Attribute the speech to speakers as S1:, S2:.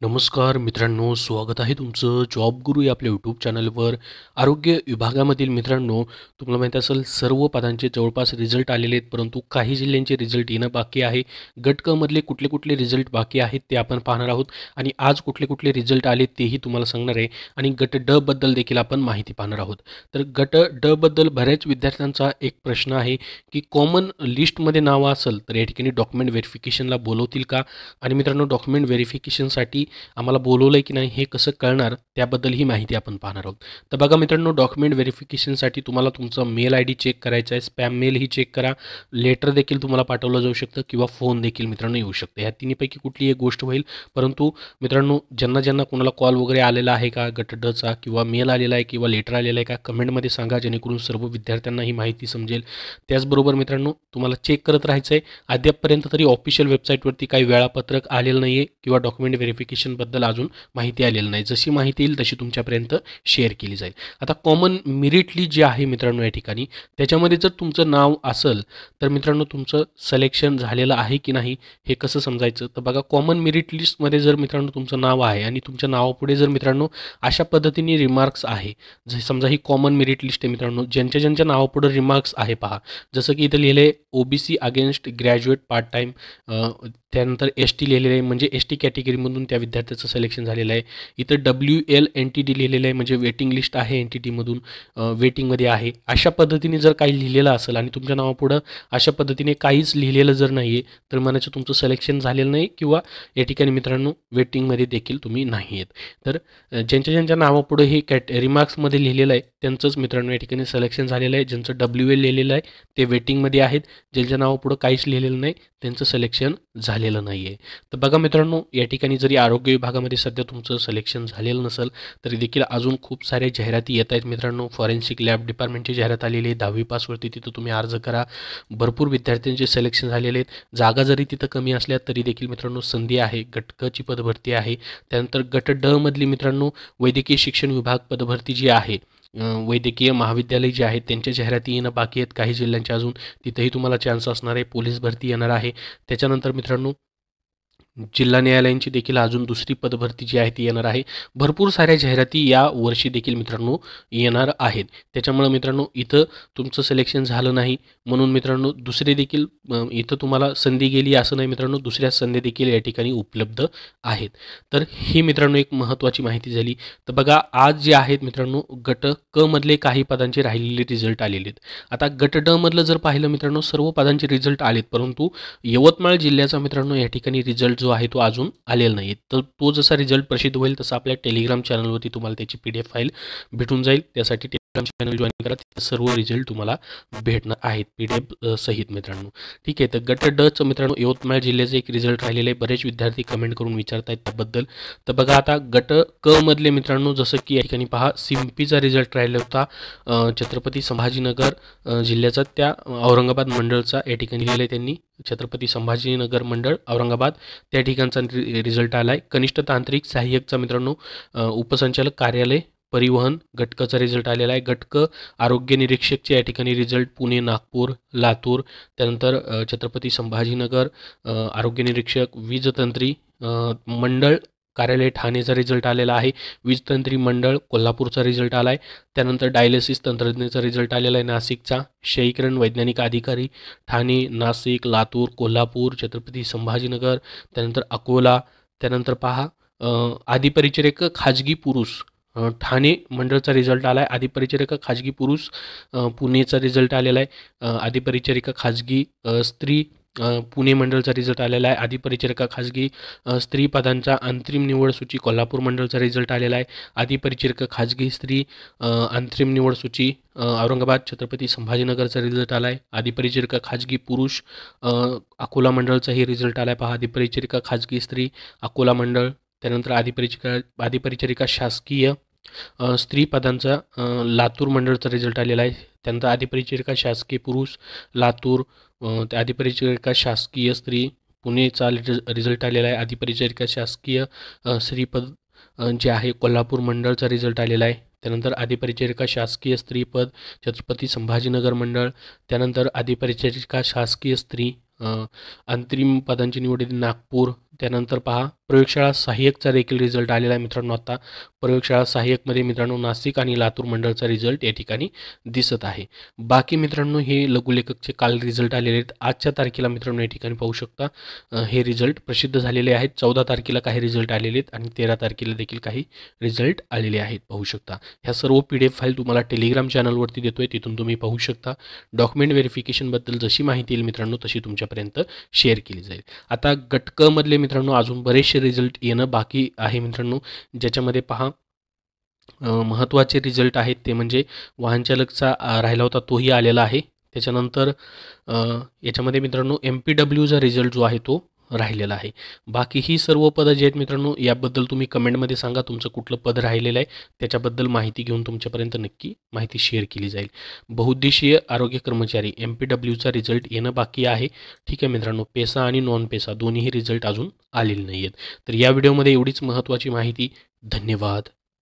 S1: नमस्कार मित्रांनो, स्वागत आहे तुमचं जॉब गुरु या आपल्या यूट्यूब चॅनलवर. आरोग्य विभागामधील मित्रांनो, तुम्हाला माहीत असेल सर्व पदांचे जवळपास रिझल्ट आलेले आहेत, परंतु काही जिल्ह्यांचे रिझल्ट येणं बाकी आहे. गट क मधले कुठले कुठले रिझल्ट बाकी आहेत ते आपण पाहणार आहोत आणि आज कुठले कुठले रिझल्ट आले तेही तुम्हाला सांगणार आहे आणि गट ड बद्दल देखील आपण माहिती पाहणार आहोत. तर गट ड बद्दल बऱ्याच विद्यार्थ्यांचा एक प्रश्न आहे की कॉमन लिस्टमध्ये नाव असेल तर या ठिकाणी डॉक्युमेंट व्हेरिफिकेशनला बोलवतील का? आणि मित्रांनो, डॉक्युमेंट व्हेरिफिकेशनसाठी आम्हाला बोलवलं आहे की नाही हे कसं कळणार त्याबद्दल ही माहिती आपण पाहणार आहोत. तर बघा मित्रांनो, डॉक्युमेंट व्हेरिफिकेशनसाठी तुम्हाला तुमचा मेल आय डी चेक करायचा आहे, स्पॅम मेल ही चेक करा, लेटर देखील तुम्हाला पाठवलं जाऊ शकतं किंवा फोन देखील मित्रांनो येऊ शकते. ह्या तिन्हीपैकी कुठली एक गोष्ट होईल. परंतु मित्रांनो, ज्यांना ज्यांना कोणाला कॉल वगैरे आलेला आहे का गट ड चा किंवा मेल आलेला आहे किंवा लेटर आलेला आहे का, कमेंटमध्ये सांगा, जेणेकरून सर्व विद्यार्थ्यांना ही माहिती समजेल. त्याचबरोबर मित्रांनो, तुम्हाला चेक करत राहायचं आहे. अद्यापपर्यंत तरी ऑफिशियल वेबसाईटवरती काही वेळापत्रक आलेलं नाही आहे किंवा डॉक्युमेंट व्हेरिफिकेशनबद्दल अजून माहिती आलेलं नाही. जशी माहिती येईल तशी तुमच्यापर्यंत शेअर केली जाईल. आता कॉमन मेरिट लिस्ट जी आहे मित्रांनो या ठिकाणी, त्याच्यामध्ये जर तुमचं नाव असेल तर मित्रांनो तुमचं सिलेक्शन झालेलं आहे की नाही हे कसं समजायचं? तर बघा, कॉमन मेरिट लिस्टमध्ये जर मित्रांनो तुमचं नाव आहे आणि तुमच्या नावापुढे जर मित्रांनो अशा पद्धतीने रिमार्क्स आहे, जसे समजा ही कॉमन मेरिट लिस्ट आहे मित्रांनो, ज्यांच्या ज्यांच्या नावापुढे रिमार्क्स आहे पहा, जसं की इथं लिहिले OBC against graduate part time, त्यानंतर एस टी लिहिलेलं आहे म्हणजे एस टी कॅटेगरीमधून त्या विद्यार्थ्याचं सिलेक्शन झालेलं आहे. इथं WLNTD लिहिलेलं आहे म्हणजे वेटिंग लिस्ट आहे, एन टी टीमधून वेटिंगमध्ये आहे. अशा पद्धतीने जर काही लिहिलेलं असेल आणि तुमच्या नावापुढं अशा पद्धतीने काहीच लिहिलेलं जर नाही आहे तर म्हणायचं तुमचं सिलेक्शन झालेलं नाही किंवा या ठिकाणी मित्रांनो वेटिंगमध्ये देखील तुम्ही नाही आहेत. तर ज्यांच्या ज्यांच्या नावापुढं हे रिमार्क्समध्ये लिहिलेलं आहे त्यांचंच मित्रांनो या ठिकाणी सिलेक्शन झालेलं आहे. ज्यांचं WL लिहिलेलं आहे ते वेटिंगमध्ये आहेत, ज्यांच्या नावापुढं काहीच लिहिलेलं नाही त्यांचं सिलेक्शन झालेलं नाही आहे. तर बघा मित्रांनो, या ठिकाणी जरी आरोग्य विभागामध्ये सध्या तुमचं सिलेक्शन झालेलं नसेल तरी देखील अजून खूप साऱ्या जाहिराती येत आहेत मित्रांनो. फॉरेन्सिक लॅब डिपार्टमेंटची जाहिरात आलेली आहे, 10वी पासवरती, तिथं तुम्ही अर्ज करा. भरपूर विद्यार्थ्यांचे सिलेक्शन झालेले आहेत. जागा जरी तिथं कमी असल्या तरी देखील मित्रांनो संधी आहे. गट क ची पदभरती आहे. त्यानंतर गट ड मधली मित्रांनो वैद्यकीय शिक्षण विभाग पदभरती जी आहे, वैद्यकीय महाविद्यालय जे आहेत त्यांच्या जाहिराती येणं बाकी आहेत काही जिल्ह्यांच्या अजून, तिथंही तुम्हाला चान्स असणार आहे. पोलीस भरती येणार आहे. त्याच्यानंतर मित्रांनो जिल्हा न्यायालयांची देखील अजून दुसरी पदभरती जी आहे ती येणार आहे. भरपूर साऱ्या जाहिराती या वर्षी देखील मित्रांनो येणार आहेत. त्याच्यामुळे मित्रांनो इथं तुमचं सिलेक्शन झालं नाही म्हणून मित्रांनो दुसरे देखील इथं तुम्हाला संधी गेली असं नाही मित्रांनो, दुसऱ्या संधी देखील या ठिकाणी उपलब्ध आहेत. तर ही मित्रांनो एक महत्त्वाची माहिती झाली. तर बघा, आज जे आहेत मित्रांनो गट क मधले काही पदांचे राहिलेले रिझल्ट आलेले आहेत. आता गट ड मधलं जर पाहिलं मित्रांनो सर्व पदांचे रिझल्ट आलेत, परंतु यवतमाळ जिल्ह्याचा मित्रांनो या ठिकाणी रिझल्ट जो आहे तो अजून आलेला नाही. तर तो जसा रिझल्ट प्रसिद्ध होईल तसा आपल्या टेलिग्राम चॅनलवरती तुम्हाला त्याची PDF फाईल भेटून जाईल. त्यासाठी टेलिग्राम चॅनल जॉईन करा, तिथे सर्व रिझल्ट तुम्हाला भेटणार आहेत PDF सहित मित्रांनो. ठीक आहे. तर गट ड चं मित्रांनो यवतमाळ जिल्ह्याचे एक रिझल्ट राहिलेले आहे. बरेच विद्यार्थी कमेंट करून विचारतायत त्याबद्दल. तर बघा, आता गट क मधले मित्रांनो जसं की या ठिकाणी पहा सिम्पीचा रिझल्ट राहिला होता, छत्रपती संभाजीनगर जिल्ह्याचा, त्या औरंगाबाद मंडळचा या ठिकाणी लिहिलं आहे त्यांनी, छत्रपती संभाजीनगर मंडळ औरंगाबाद त्या ठिकाणचा रिझल्ट आला आहे. कनिष्ठ तांत्रिक सहाय्यकचा मित्रांनो उपसंचालक कार्यालय परिवहन गट क चा रिझल्ट आलेला आहे. गट क आरोग्य निरीक्षकचे या ठिकाणी रिझल्ट पुणे, नागपूर, लातूर, त्यानंतर छत्रपती संभाजीनगर आरोग्य निरीक्षक वीजतंत्री मंडळ कार्यालय ठाणेचा रिझल्ट आलेला आहे. वीजतंत्री मंडळ कोल्हापूरचा रिझल्ट आला आहे. त्यानंतर डायलिसिस तंत्रज्ञाचा रिझल्ट आलेला आहे नाशिकचा. क्षयीकरण वैज्ञानिक अधिकारी ठाणे, नाशिक, लातूर, कोल्हापूर, छत्रपती संभाजीनगर, त्यानंतर अकोला. त्यानंतर पहा अधिपरिचारिक खाजगी पुरुष ठाणे मंडळचा रिझल्ट आला आहे. अधिपरिचारिका खाजगी पुरुष पुणेचा रिझल्ट आलेला आहे. अधिपरिचारिका खाजगी स्त्री पुणे मंडळचा रिझल्ट आलेला आहे. अधिपरिचारिका खाजगी स्त्री पदांचा अंतिम निवड सूची कोल्हापूर मंडळचा रिझल्ट आलेला आहे. अधिपरिचारिका खाजगी स्त्री अंतिम निवड सूची औरंगाबाद छत्रपती संभाजीनगरचा रिझल्ट आला आहे. अधिपरिचारिका खाजगी पुरुष अकोला मंडळचाही रिझल्ट आला आहे. पहा, अधिपरिचारिका खाजगी स्त्री अकोला मंडळ. त्यानंतर अधिपरिचारिका शासकीय स्त्री पदांचा लातूर मंडळचा रिझल्ट आलेला आहे. त्यानंतर अधिपरिचारिका शासकीय पुरुष लातूर, अधिपरिचारिका शासकीय स्त्री पुणेचा रिझल्ट आलेला आहे. अधिपरिचारिका शासकीय स्त्रीपद जे आहे कोल्हापूर मंडळचा रिझल्ट आलेला आहे. त्यानंतर अधिपरिचारिका शासकीय स्त्रीपद छत्रपती संभाजीनगर मंडळ. त्यानंतर अधिपरिचारिका शासकीय स्त्री अंतरिम पदांची निवड नागपूर. त्यानंतर पहा प्रयोगशाळा सहाय्यकचा देखील रिझल्ट आलेला आहे मित्रांनो. आता प्रयोगशाळा सहाय्यकमध्ये मित्रांनो नाशिक आणि लातूर मंडळचा रिझल्ट या ठिकाणी दिसत आहे. बाकी मित्रांनो हे लघुलेखकचे काल रिझल्ट आलेले आहेत. आजच्या तारखेला मित्रांनो या ठिकाणी पाहू शकता हे रिझल्ट प्रसिद्ध झालेले आहेत. 14 तारखेला काही रिझल्ट आलेले आहेत आणि 13 तारखेला देखील काही रिझल्ट आलेले आहेत पाहू शकता. ह्या सर्व PDF फाईल तुम्हाला टेलिग्राम चॅनलवरती देतोय, तिथून तुम्ही पाहू शकता. डॉक्युमेंट व्हेरिफिकेशनबद्दल जशी माहिती येईल मित्रांनो तशी तुमच्यापर्यंत शेअर केली जाईल. आता गट क मधले मित्रांनो अजून बरेचसे रिझल्ट येणं बाकी आहे मित्रांनो, ज्याच्यामध्ये पहा महत्त्वाचे रिझल्ट आहेत ते म्हणजे वाहनचालकचा राहिला होता तोही आलेला आहे. त्याच्यानंतर याच्यामध्ये मित्रांनो MPWचा रिझल्ट जो आहे तो राहिलेला आहे. बाकी ही सर्व पदं जी आहेत मित्रांनो याबद्दल तुम्ही कमेंटमध्ये सांगा तुमचं कुठलं पद राहिलेलं आहे, त्याच्याबद्दल माहिती घेऊन तुमच्यापर्यंत नक्की माहिती शेअर केली जाईल. बहुउद्देशीय आरोग्य कर्मचारी MPWचा रिझल्ट येणं बाकी आहे. ठीक आहे मित्रांनो, पेसा आणि नॉन पेसा दोन्हीही रिझल्ट अजून आलेले नाही आहेत. तर या व्हिडिओमध्ये एवढीच महत्त्वाची माहिती. धन्यवाद.